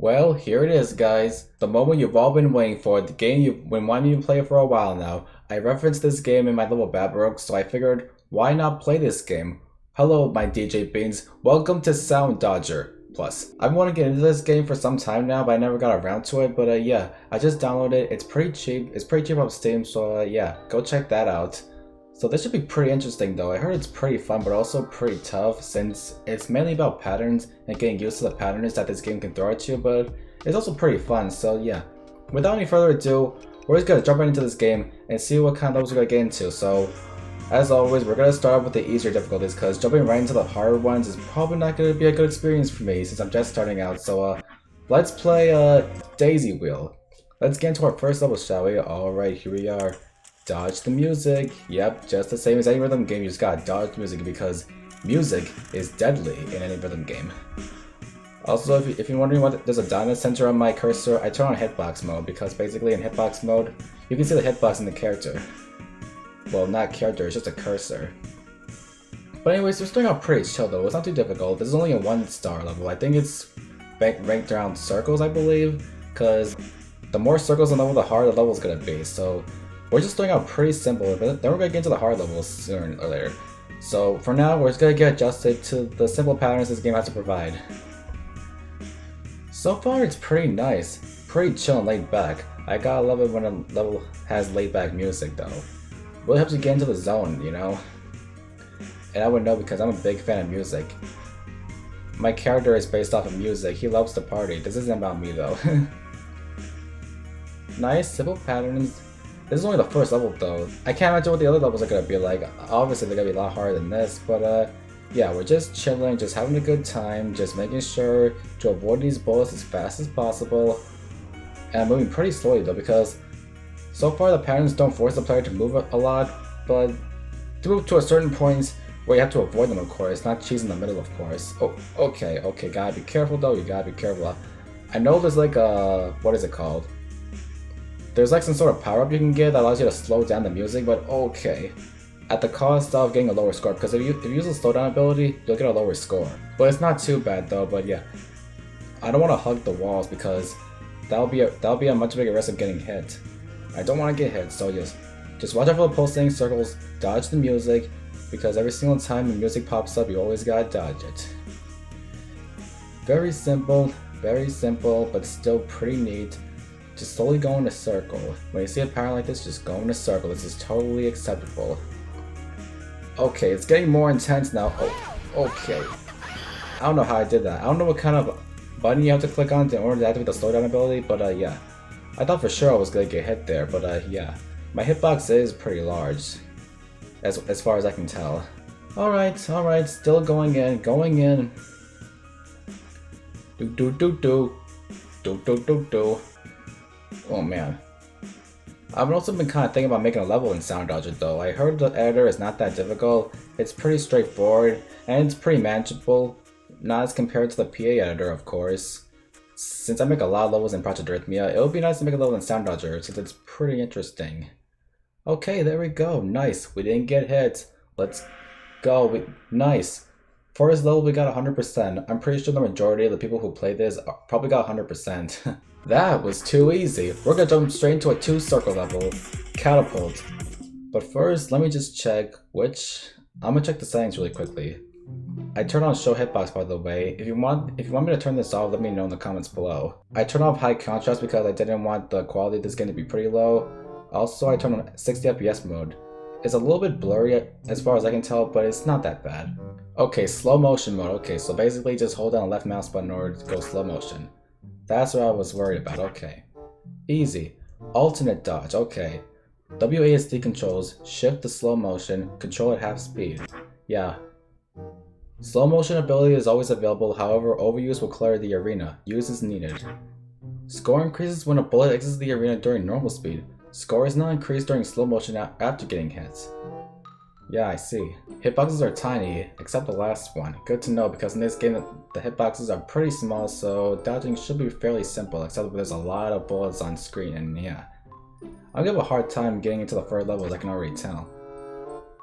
Well, here it is, guys. The moment you've all been waiting for, the game you've been wanting to play for a while now. I referenced this game in my little Babrook, so I figured, why not play this game? Hello, my DJ Beans. Welcome to Soundodger. Plus, I've wanted to get into this game for some time now, but I never got around to it. But yeah, I just downloaded it. It's pretty cheap. It's pretty cheap on Steam, so yeah, go check that out. So this should be pretty interesting though. I heard it's pretty fun, but also pretty tough since it's mainly about patterns and getting used to the patterns that this game can throw at you, but it's also pretty fun, so yeah. Without any further ado, we're just gonna jump right into this game and see what kind of levels we're gonna get into. So, as always, we're gonna start off with the easier difficulties because jumping right into the harder ones is probably not gonna be a good experience for me since I'm just starting out. So let's play Daisy Wheel. Let's get into our first level, shall we? Alright, here we are. Dodge the music. Yep, just the same as any rhythm game, you just gotta dodge music because music is deadly in any rhythm game. Also, if you're wondering what, there's a dynamic center on my cursor, I turn on hitbox mode because basically in hitbox mode, you can see the hitbox in the character. Well, not character, it's just a cursor. But anyways, we're starting out pretty chill though, it's not too difficult. This is only a 1-star level. I think it's ranked around circles, I believe, because the more circles on the level, the harder the level is gonna be. So we're just starting out pretty simple, but then we're gonna get into the hard levels sooner or later. So for now, we're just gonna get adjusted to the simple patterns this game has to provide. So far, it's pretty nice, pretty chill and laid back. I gotta love it when a level has laid back music though. Really helps you get into the zone, you know? And I would know because I'm a big fan of music. My character is based off of music, he loves to party. This isn't about me though. Nice, simple patterns. This is only the first level though. I can't imagine what the other levels are gonna be like. Obviously they're gonna be a lot harder than this, but yeah, we're just chilling, just having a good time, just making sure to avoid these bullets as fast as possible. And I'm moving pretty slowly though because so far the patterns don't force the player to move a lot, but to move to a certain point where you have to avoid them, of course, not cheese in the middle, of course. Oh, okay, gotta be careful though, you gotta be careful. I know there's like a, what is it called? There's like some sort of power-up you can get that allows you to slow down the music, but okay. At the cost of getting a lower score, because if you use the slowdown ability, you'll get a lower score. But it's not too bad though, but yeah. I don't want to hug the walls because that'll be a much bigger risk of getting hit. I don't want to get hit, so just watch out for the pulsating circles, dodge the music, because every single time the music pops up, you always gotta dodge it. Very simple, but still pretty neat. Just slowly go in a circle. When you see a pattern like this, just go in a circle. This is totally acceptable. Okay, it's getting more intense now. Oh, okay. I don't know how I did that. I don't know what kind of button you have to click on in order to activate the slowdown ability, but yeah. I thought for sure I was gonna get hit there, but yeah. My hitbox is pretty large, as far as I can tell. Alright, still going in. Do. Oh man. I've also been kind of thinking about making a level in Soundodger though. I heard the editor is not that difficult, it's pretty straightforward, and it's pretty manageable. Not as compared to the PA editor, of course. Since I make a lot of levels in Project Arrhythmia, it would be nice to make a level in Soundodger since it's pretty interesting. Okay, there we go. Nice. We didn't get hit. Let's go. Nice. For this level, we got 100%. I'm pretty sure the majority of the people who play this probably got 100%. That was too easy. We're gonna jump straight into a 2-circle level, Catapult. But first, let me just check which. I'm gonna check the settings really quickly. I turned on show hitbox, by the way. If you want me to turn this off, let me know in the comments below. I turned off high contrast because I didn't want the quality of this game to be pretty low. Also, I turned on 60 FPS mode. It's a little bit blurry as far as I can tell, but it's not that bad. Okay, slow motion mode. Okay, so basically just hold down the left mouse button in order to go slow motion. That's what I was worried about, okay. Easy. Alternate dodge, okay. WASD controls, shift to slow motion, control at half speed. Yeah. Slow motion ability is always available, however overuse will clutter the arena. Use as needed. Score increases when a bullet exits the arena during normal speed. Score is not increased during slow motion after getting hit. Yeah, I see. Hitboxes are tiny, except the last one. Good to know because in this game the hitboxes are pretty small, so dodging should be fairly simple, except there's a lot of bullets on screen, and yeah. I'll give a hard time getting into the third level, as I can already tell.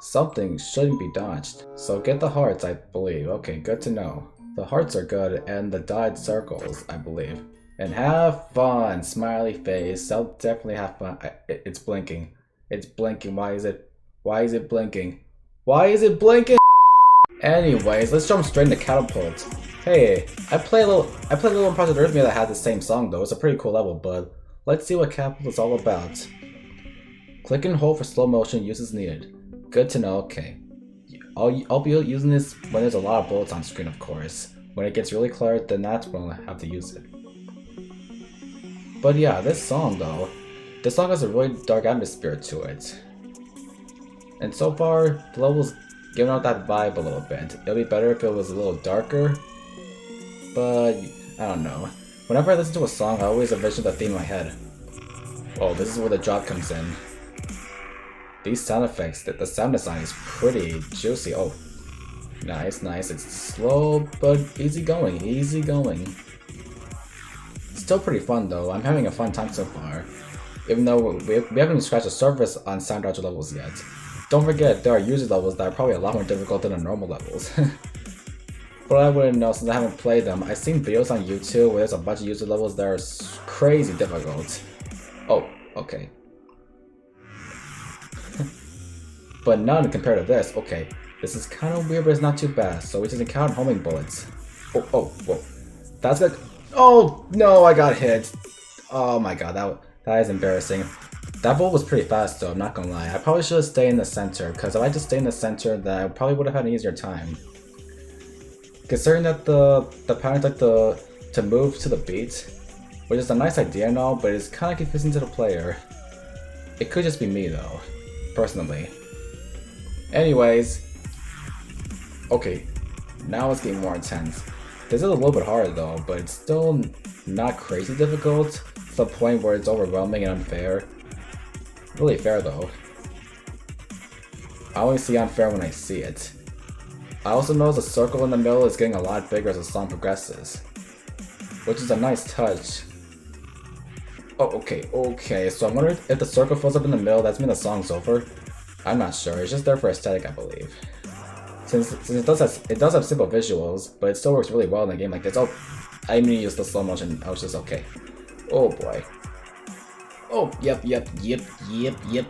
Something shouldn't be dodged, so get the hearts, I believe. Okay, good to know. The hearts are good, and the dyed circles, I believe. And have fun, smiley face. I'll definitely have fun. It's blinking. It's blinking. Why is it? Why is it blinking? Why is it blinking? Anyways, let's jump straight into Catapult. Hey, I played a little in Project Earthmere that had the same song though. It's a pretty cool level, but let's see what Catapult is all about. Click and hold for slow motion use is needed. Good to know. Okay. I'll be using this when there's a lot of bullets on screen, of course. When it gets really clear, then that's when I'll have to use it. But yeah, this song though, this song has a really dark atmosphere to it. And so far, the level's giving out that vibe a little bit. It'll be better if it was a little darker, but I don't know. Whenever I listen to a song, I always envision the theme in my head. Oh, this is where the drop comes in. These sound effects, the sound design is pretty juicy. Oh, nice, nice. It's slow, but easy going, easy going. Still pretty fun though. I'm having a fun time so far. Even though we haven't even scratched the surface on Soundodger levels yet. Don't forget, there are user levels that are probably a lot more difficult than the normal levels. But I wouldn't know since I haven't played them. I've seen videos on YouTube where there's a bunch of user levels that are crazy difficult. Oh, okay. But none compared to this. Okay, this is kind of weird, but it's not too bad. So we just encountered homing bullets. Oh, whoa. That's good. Oh, no, I got hit. Oh my god, that is embarrassing. That bullet was pretty fast though, I'm not gonna lie. I probably should have stayed in the center, because if I just stayed in the center, then I probably would have had an easier time. Considering that the patterns like to move to the beat, which is a nice idea and all, but it's kind of confusing to the player. It could just be me though, personally. Anyways, okay, now it's getting more intense. This is a little bit hard though, but it's still not crazy difficult to the point where it's overwhelming and unfair. Really fair though. I only see unfair when I see it. I also notice the circle in the middle is getting a lot bigger as the song progresses, which is a nice touch. Oh, okay, so I'm wondering if the circle fills up in the middle, that's mean the song's over? I'm not sure, it's just there for aesthetic, I believe. Since it does have simple visuals, but it still works really well in a game like this. Oh, I didn't use the slow motion, I was just okay. Oh boy. Oh, yep.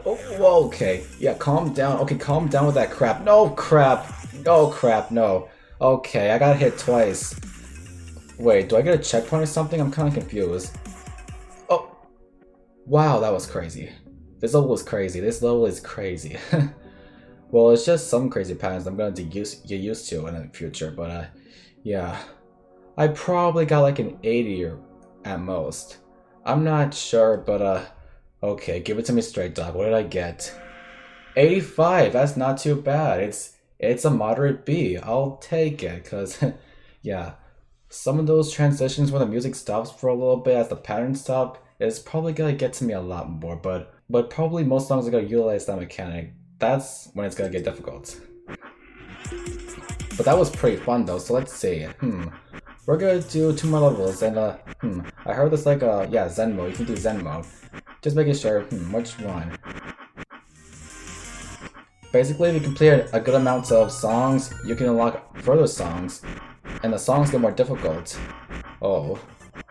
Oh, okay. Yeah, calm down. Okay, calm down with that crap. No crap. No. Okay, I got hit twice. Wait, do I get a checkpoint or something? I'm kind of confused. Oh. Wow, that was crazy. This level is crazy. Well, it's just some crazy patterns I'm going to get used to in the future, but yeah. I probably got like an 80 or at most. I'm not sure, but okay, give it to me straight, dog. What did I get? 85, that's not too bad. It's a moderate B. I'll take it, cause yeah. Some of those transitions where the music stops for a little bit as the patterns stop is probably gonna get to me a lot more, but probably most songs are gonna utilize that mechanic. That's when it's gonna get difficult. But that was pretty fun though, so let's see. We're gonna do 2 more levels, and I heard this like yeah, Zen mode. You can do Zen mode. Just making sure. Which one? Basically, if you complete a good amount of songs, you can unlock further songs, and the songs get more difficult. Oh,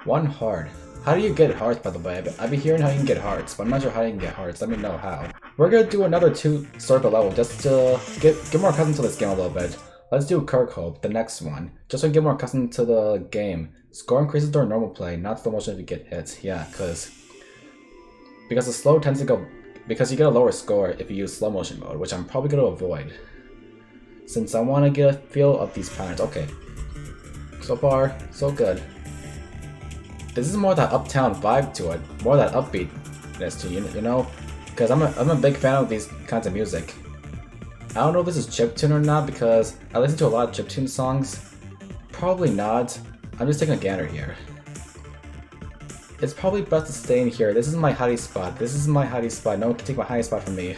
1 heart. How do you get hearts, by the way? I've been hearing how you can get hearts, but I'm not sure how you can get hearts. Let me know how. We're gonna do another 2 circle level just to get more accustomed to this game a little bit. Let's do Kirkhope, the next one, just so we get more accustomed to the game. Score increases during normal play, not slow motion if you get hit. Yeah, because the slow tends to go, because you get a lower score if you use slow motion mode, which I'm probably going to avoid, since I want to get a feel of these patterns. Okay, so far, so good. This is more that uptown vibe to it, more that upbeatness to you know, because I'm a big fan of these kinds of music. I don't know if this is chiptune or not, because I listen to a lot of chiptune songs. Probably not. I'm just taking a gander here. It's probably best to stay in here. This is my hiding spot. No one can take my hiding spot from me.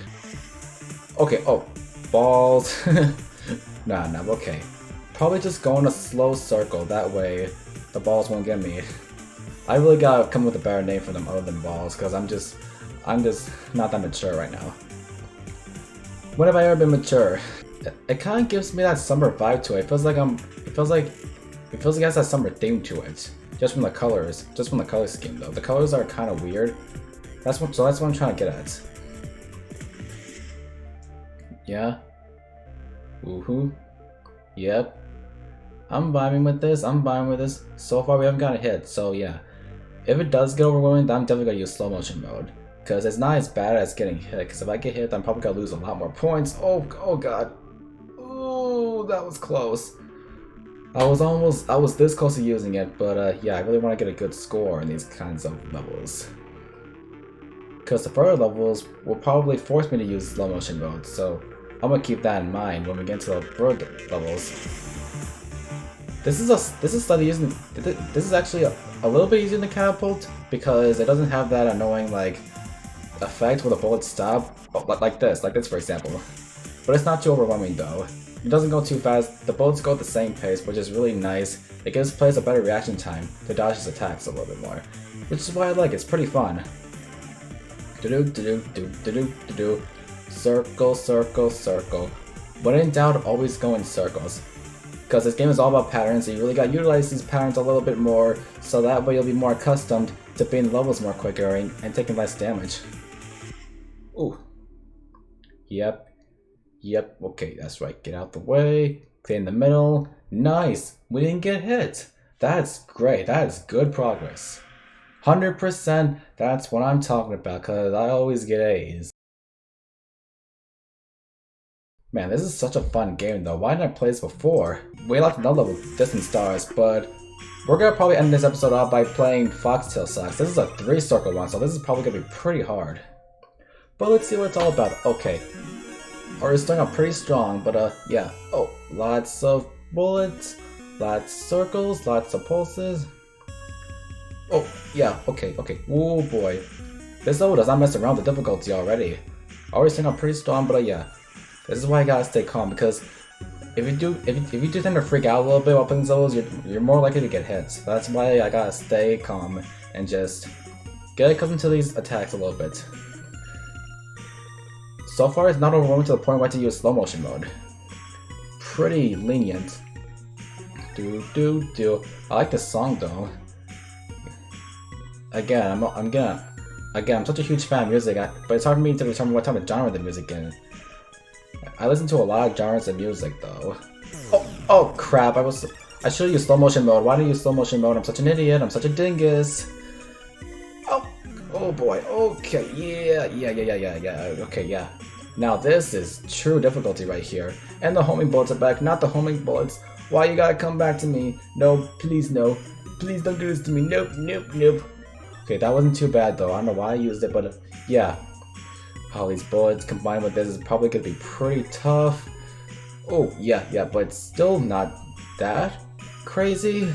Okay, oh. Balls. Nah, okay. Probably just go in a slow circle. That way, the balls won't get me. I really gotta come with a better name for them other than balls, because I'm just not that mature right now. When have I ever been mature? It kind of gives me that summer vibe to it. It feels like it has that summer theme to it. just from the colors, just from the color scheme though. The colors are kind of weird. That's what I'm trying to get at. Yeah. Woohoo. Yep. I'm vibing with this. I'm vibing with this. So far we haven't got a hit, so yeah. If it does get overwhelming, then I'm definitely gonna use slow motion mode. Because it's not as bad as getting hit, because if I get hit, I'm probably gonna lose a lot more points. Oh god. Oh, that was close. I was this close to using it, but yeah, I really want to get a good score in these kinds of levels. Because the further levels will probably force me to use slow motion mode, so I'm gonna keep that in mind when we get to the further levels. This is actually a little bit easier than catapult because it doesn't have that annoying like effect where the bullets stop, like this for example. But it's not too overwhelming though. It doesn't go too fast. The bullets go at the same pace, which is really nice. It gives players a better reaction time to dodge his attacks a little bit more, which is why I like it. It's pretty fun. Circle, circle, circle. When in doubt, always go in circles. Because this game is all about patterns, so you really gotta utilize these patterns a little bit more, so that way you'll be more accustomed to beating levels more quicker and taking less damage. Ooh. Yep. Yep, okay, that's right. Get out the way. Stay in the middle. Nice! We didn't get hit! That's great. That is good progress. 100%, that's what I'm talking about, because I always get A's. Man, this is such a fun game though. Why didn't I play this before? We left another level with Distant Stars, but we're gonna probably end this episode off by playing Foxtail Socks. This is a 3-circle one, so this is probably gonna be pretty hard. But let's see what it's all about. Okay. We're starting out pretty strong, but yeah. Oh, lots of bullets, lots of circles, lots of pulses. Oh, yeah, okay. Oh boy. This level does not mess around with the difficulty already. Already starting out pretty strong, but yeah. This is why I gotta stay calm, because if you do tend to freak out a little bit while playing these levels, you're more likely to get hit. So that's why I gotta stay calm and just get accustomed to these attacks a little bit. So far, it's not overwhelming to the point where I have to use slow motion mode. Pretty lenient. I like this song though. Again, I'm such a huge fan of music, but it's hard for me to determine what type of genre the music is. I listen to a lot of genres of music though. Oh crap! I should use slow motion mode. Why did I use slow motion mode? I'm such an idiot. I'm such a dingus. Oh boy. Okay. Yeah. Okay. Yeah. Now this is true difficulty right here. And the homing bullets are back. Not the homing bullets. Why you gotta come back to me? No, please no. Please don't do this to me. Nope. Okay, that wasn't too bad though. I don't know why I used it, but yeah. All these bullets combined with this is probably gonna be pretty tough. Oh, yeah, but it's still not that crazy.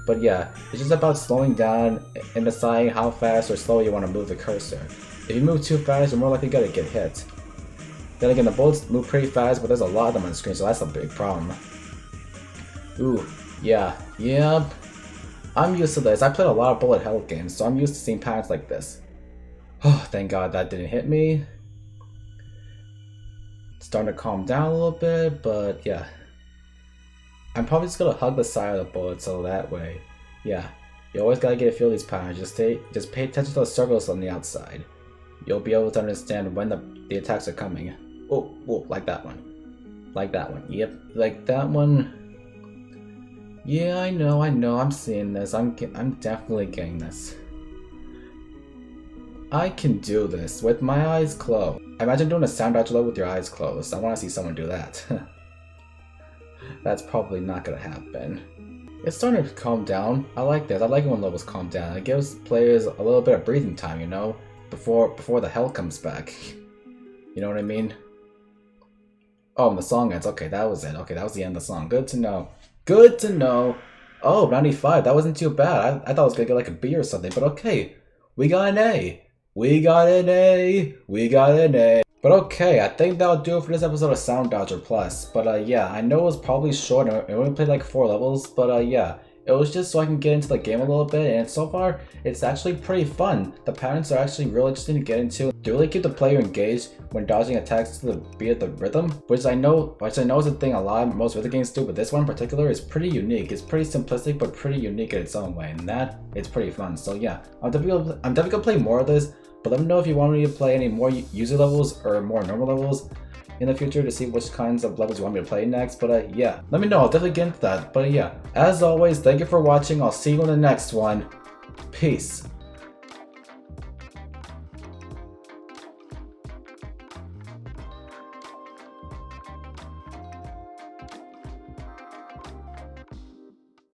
But yeah, it's just about slowing down and deciding how fast or slow you want to move the cursor. If you move too fast, you're more likely gonna get hit. Then again, the bullets move pretty fast, but there's a lot of them on the screen, so that's a big problem. Ooh, yeah. I'm used to this. I played a lot of bullet hell games, so I'm used to seeing patterns like this. Oh, thank God that didn't hit me. Starting to calm down a little bit, but yeah. I'm probably just gonna hug the side of the bullet so that way, yeah. You always gotta get a feel of these patterns. Just pay attention to the circles on the outside. You'll be able to understand when the attacks are coming. Oh, like that one. Like that one. Yep, like that one. Yeah, I know. I'm seeing this. I'm definitely getting this. I can do this with my eyes closed. Imagine doing a Soundodger level with your eyes closed. I want to see someone do that. That's probably not gonna happen. It's starting to calm down. I like this. I like it when levels calm down. It gives players a little bit of breathing time, you know, before the hell comes back. You know what I mean? Oh, and the song ends. Okay, that was it. Okay, that was the end of the song. Good to know. Good to know. Oh, 95. That wasn't too bad. I thought I was gonna get like a B or something, but okay. We got an A. We got an A. But okay, I think that'll do it for this episode of Soundodger Plus. But yeah, I know it was probably short and we only played like 4 levels, but yeah, It was just so I can get into the game a little bit, and so far, it's actually pretty fun. The patterns are actually real interesting to get into. They really keep the player engaged when dodging attacks to the beat of the rhythm, which I know is a thing most rhythm games do, but this one in particular is pretty unique. It's pretty simplistic, but pretty unique in its own way, and that is pretty fun. So yeah, I'm definitely gonna play more of this, but let me know if you want me to play any more user levels or more normal levels in the future to see which kinds of levels you want me to play next. But yeah, let me know. I'll definitely get into that. But yeah, as always, thank you for watching. I'll see you in the next one. Peace.